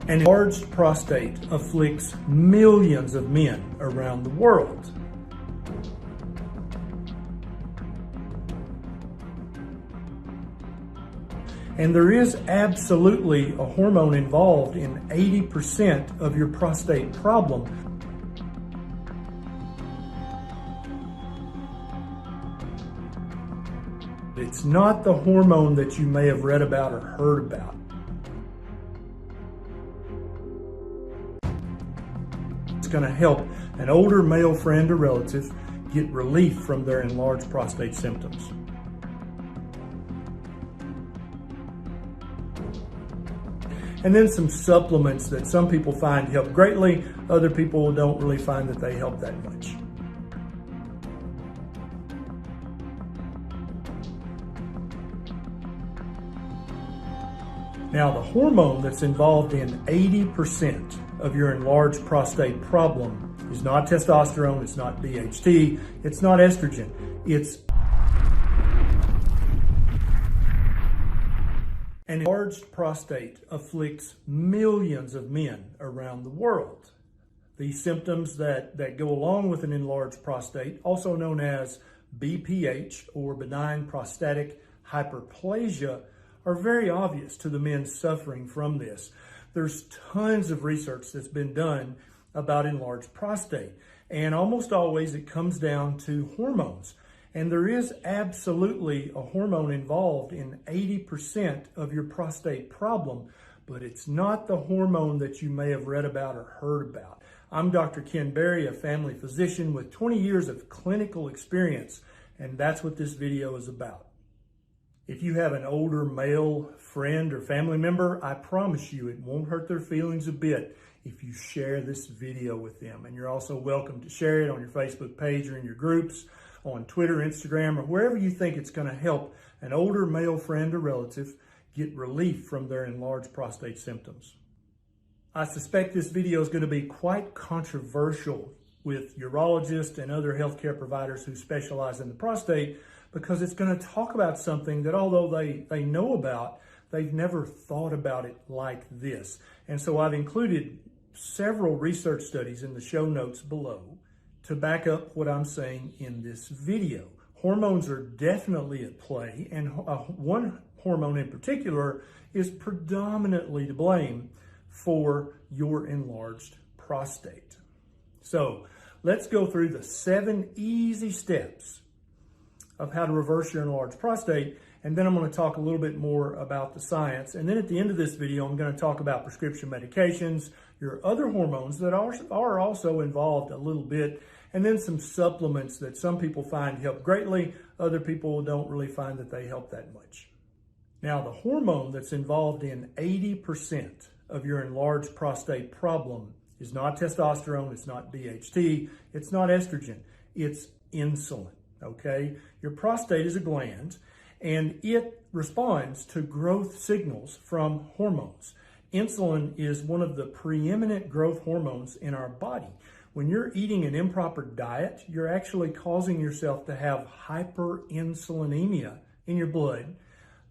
An enlarged prostate afflicts millions of men around the world. And there is absolutely a hormone involved in 80% of your prostate problem. It's not the hormone that you may have read about or heard about. It's going to help an older male friend or relative get relief from their enlarged prostate symptoms. And then some supplements that some people find help greatly, other people don't really find that they help that much. Now, the hormone that's involved in 80% of your enlarged prostate problem is not testosterone, it's not DHT, it's not estrogen, it's an enlarged prostate afflicts millions of men around the world. These symptoms that go along with an enlarged prostate, also known as BPH or benign prostatic hyperplasia, are very obvious to the men suffering from this. There's tons of research that's been done about enlarged prostate, and almost always it comes down to hormones. And there is absolutely a hormone involved in 80% of your prostate problem, but it's not the hormone that you may have read about or heard about. I'm Dr. Ken Berry, a family physician with 20 years of clinical experience, and that's what this video is about. If you have an older male friend or family member, I promise you it won't hurt their feelings a bit if you share this video with them. And you're also welcome to share it on your Facebook page or in your groups, on Twitter, Instagram, or wherever you think it's going to help an older male friend or relative get relief from their enlarged prostate symptoms. I suspect this video is going to be quite controversial with urologists and other healthcare providers who specialize in the prostate, because it's going to talk about something that, although they know about, they've never thought about it like this. And so I've included several research studies in the show notes below to back up what I'm saying in this video. Hormones are definitely at play, and one hormone in particular is predominantly to blame for your enlarged prostate. So let's go through the 7 easy steps of how to reverse your enlarged prostate, and then I'm going to talk a little bit more about the science. And then at the end of this video, I'm going to talk about prescription medications, your other hormones that are also involved a little bit, and then some supplements that some people find help greatly, other people don't really find that they help that much. Now, the hormone that's involved in 80% of your enlarged prostate problem is not testosterone, it's not DHT, it's not estrogen, it's insulin. Okay, your prostate is a gland, and it responds to growth signals from hormones. Insulin is one of the preeminent growth hormones in our body. When you're eating an improper diet, you're actually causing yourself to have hyperinsulinemia in your blood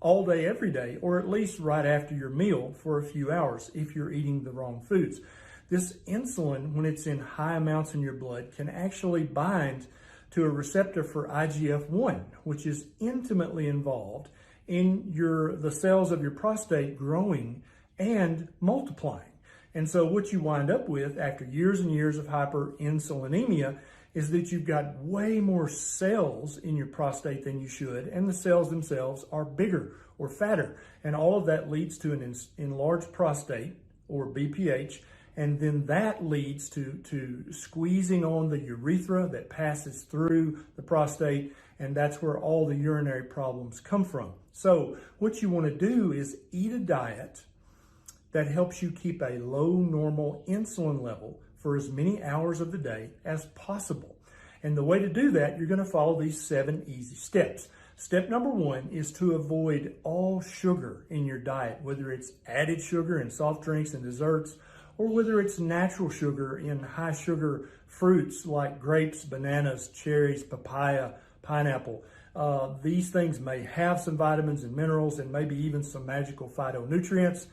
all day, every day, or at least right after your meal for a few hours if you're eating the wrong foods. This insulin, when it's in high amounts in your blood, can actually bind to a receptor for IGF-1, which is intimately involved in the cells of your prostate growing and multiplying. And so what you wind up with after years and years of hyperinsulinemia is that you've got way more cells in your prostate than you should, and the cells themselves are bigger or fatter. And all of that leads to an enlarged prostate, or BPH, and then that leads to squeezing on the urethra that passes through the prostate, and that's where all the urinary problems come from. So what you want to do is eat a diet that helps you keep a low normal insulin level for as many hours of the day as possible. And the way to do that, you're going to follow these 7 easy steps. Step number 1 is to avoid all sugar in your diet, whether it's added sugar in soft drinks and desserts, or whether it's natural sugar in high sugar fruits like grapes, bananas, cherries, papaya, pineapple. These things may have some vitamins and minerals and maybe even some magical phytonutrients,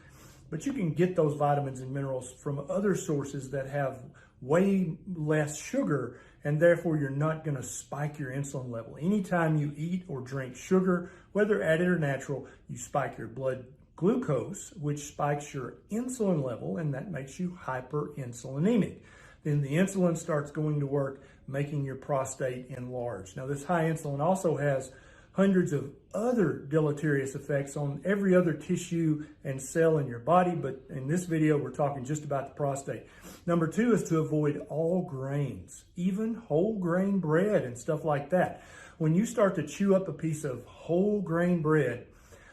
but you can get those vitamins and minerals from other sources that have way less sugar, and therefore you're not going to spike your insulin level. Anytime you eat or drink sugar, whether added or natural, you spike your blood glucose, which spikes your insulin level, and that makes you hyperinsulinemic. Then the insulin starts going to work, making your prostate enlarge. Now, this high insulin also has hundreds of other deleterious effects on every other tissue and cell in your body, but in this video, we're talking just about the prostate. Number 2 is to avoid all grains, even whole grain bread and stuff like that. When you start to chew up a piece of whole grain bread,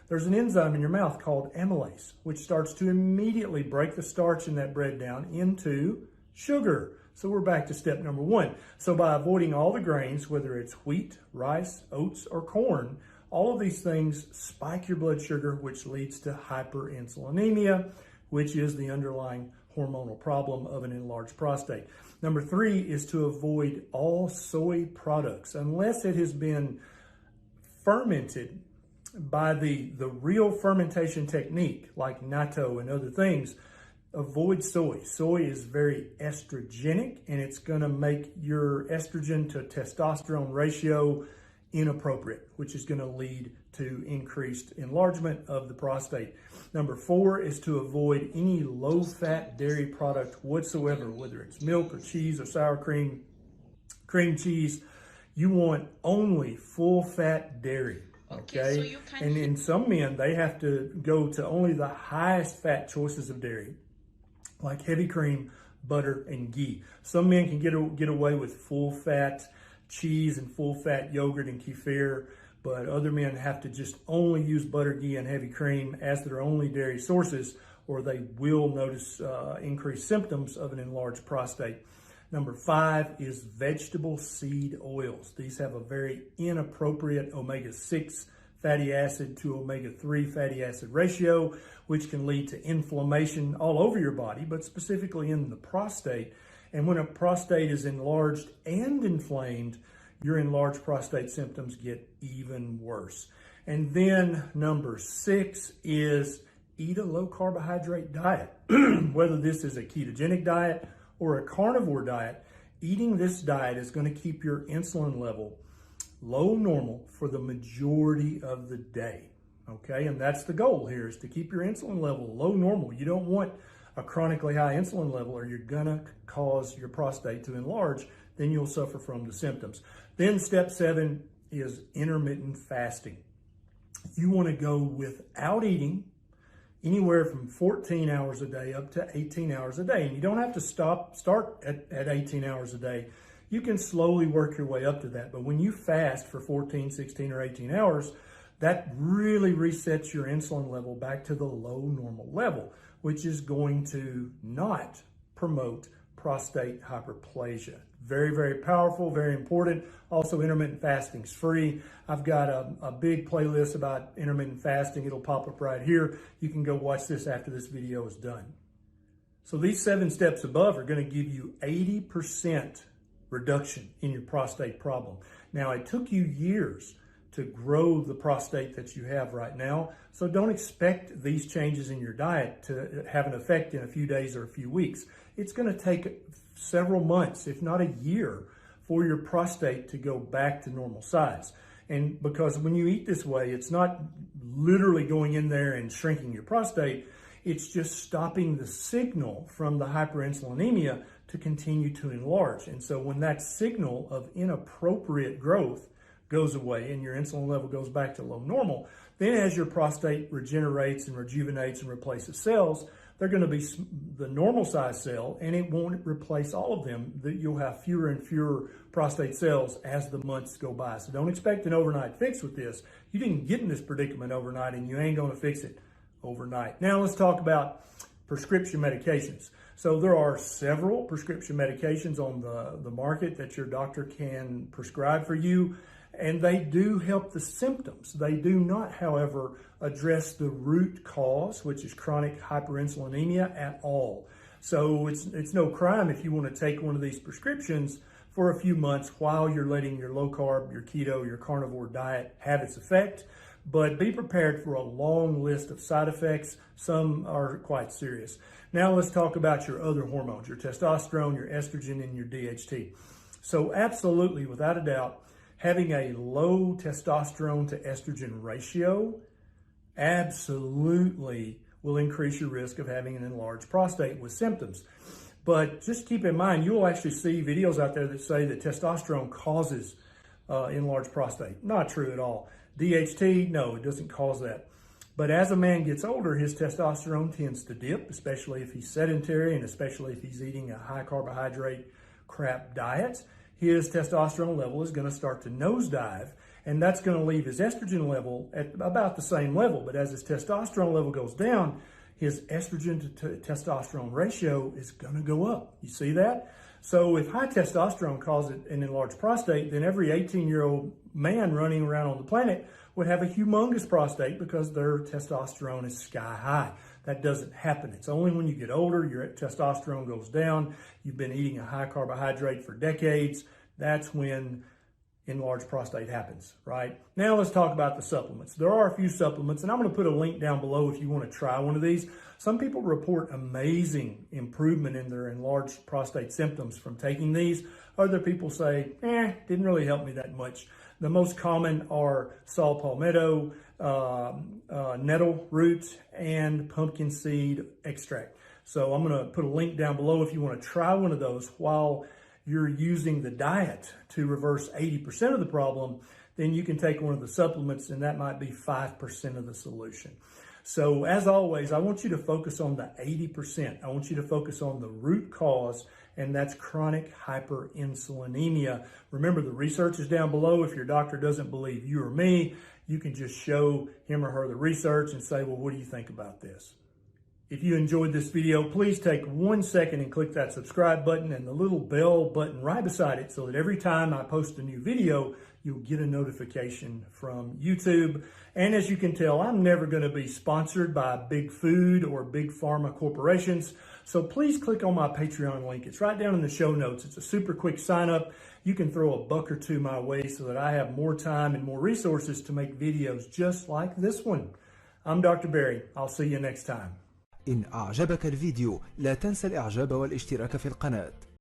there's an enzyme in your mouth called amylase, which starts to immediately break the starch in that bread down into sugar. So we're back to step number 1. So by avoiding all the grains, whether it's wheat, rice, oats, or corn, all of these things spike your blood sugar, which leads to hyperinsulinemia, which is the underlying hormonal problem of an enlarged prostate. Number 3 is to avoid all soy products, unless it has been fermented by the real fermentation technique, like natto and other things. Avoid soy. Soy is very estrogenic, and it's going to make your estrogen to testosterone ratio inappropriate, which is going to lead to increased enlargement of the prostate. Number 4 is to avoid any low-fat dairy product whatsoever, whether it's milk or cheese or sour cream, cream cheese. You want only full-fat dairy. Okay, so you and in some men, they have to go to only the highest fat choices of dairy, like heavy cream, butter, and ghee. Some men can get away with full-fat cheese and full-fat yogurt and kefir, but other men have to just only use butter, ghee, and heavy cream as their only dairy sources, or they will notice increased symptoms of an enlarged prostate. Number 5 is vegetable seed oils. These have a very inappropriate omega-6 fatty acid to omega-3 fatty acid ratio, which can lead to inflammation all over your body, but specifically in the prostate. And when a prostate is enlarged and inflamed, your enlarged prostate symptoms get even worse. And then number 6 is eat a low carbohydrate diet. Whether this is a ketogenic diet or a carnivore diet, eating this diet is going to keep your insulin level low normal for the majority of the day. Okay, and that's the goal here, is to keep your insulin level low normal. You don't want a chronically high insulin level, or you're gonna cause your prostate to enlarge. Then you'll suffer from the symptoms. Then step 7 is intermittent fasting. You want to go without eating anywhere from 14 hours a day up to 18 hours a day. And you don't have to start at 18 hours a day. You can slowly work your way up to that. But when you fast for 14, 16, or 18 hours, that really resets your insulin level back to the low normal level, which is going to not promote prostate hyperplasia. Very, very powerful, very important. Also, intermittent fasting is free. I've got a big playlist about intermittent fasting. It'll pop up right here. You can go watch this after this video is done. So these 7 steps above are going to give you 80% reduction in your prostate problem. Now, it took you years to grow the prostate that you have right now, so don't expect these changes in your diet to have an effect in a few days or a few weeks. It's going to take several months, if not a year, for your prostate to go back to normal size. And because when you eat this way, it's not literally going in there and shrinking your prostate, it's just stopping the signal from the hyperinsulinemia to continue to enlarge. And so when that signal of inappropriate growth goes away and your insulin level goes back to low normal, then as your prostate regenerates and rejuvenates and replaces cells, they're going to be the normal size cell, and it won't replace all of them. You'll have fewer and fewer prostate cells as the months go by. So don't expect an overnight fix with this. You didn't get in this predicament overnight, and you ain't going to fix it overnight. Now let's talk about prescription medications. So there are several prescription medications on the market that your doctor can prescribe for you, and they do help the symptoms. They do not, however, address the root cause, which is chronic hyperinsulinemia, at all. So it's no crime if you want to take one of these prescriptions for a few months while you're letting your low carb, your keto, your carnivore diet have its effect. but be prepared for a long list of side effects. Some are quite serious. Now let's talk about your other hormones, your testosterone, your estrogen, and your DHT. So absolutely, without a doubt, having a low testosterone to estrogen ratio absolutely will increase your risk of having an enlarged prostate with symptoms. But just keep in mind, you'll actually see videos out there that say that testosterone causes enlarged prostate. Not true at all. DHT, no, it doesn't cause that. But as a man gets older, his testosterone tends to dip, especially if he's sedentary and especially if he's eating a high carbohydrate crap diet. His testosterone level is going to start to nosedive, and that's going to leave his estrogen level at about the same level. But as his testosterone level goes down, his estrogen to testosterone ratio is going to go up. You see that? So if high testosterone causes an enlarged prostate, then every 18-year-old man running around on the planet would have a humongous prostate because their testosterone is sky high. That doesn't happen. It's only when you get older, your testosterone goes down, you've been eating a high carbohydrate for decades, that's when enlarged prostate happens, right? Now let's talk about the supplements. There are a few supplements, and I'm going to put a link down below if you want to try one of these. Some people report amazing improvement in their enlarged prostate symptoms from taking these. Other people say, didn't really help me that much. The most common are saw palmetto, nettle root, and pumpkin seed extract. So I'm going to put a link down below if you want to try one of those while you're using the diet to reverse 80% of the problem. Then you can take one of the supplements, and that might be 5% of the solution. So as always, I want you to focus on the 80%. I want you to focus on the root cause, and that's chronic hyperinsulinemia. Remember, the research is down below. If your doctor doesn't believe you or me, you can just show him or her the research and say, well, what do you think about this? If you enjoyed this video, please take 1 second and click that subscribe button and the little bell button right beside it so that every time I post a new video, you'll get a notification from YouTube. And as you can tell, I'm never going to be sponsored by big food or big pharma corporations. So please click on my Patreon link. It's right down in the show notes. It's a super quick sign up. You can throw a buck or two my way so that I have more time and more resources to make videos just like this one. I'm Dr. Barry. I'll see you next time. إن أعجبك الفيديو لا تنسى الإعجاب والاشتراك في القناة.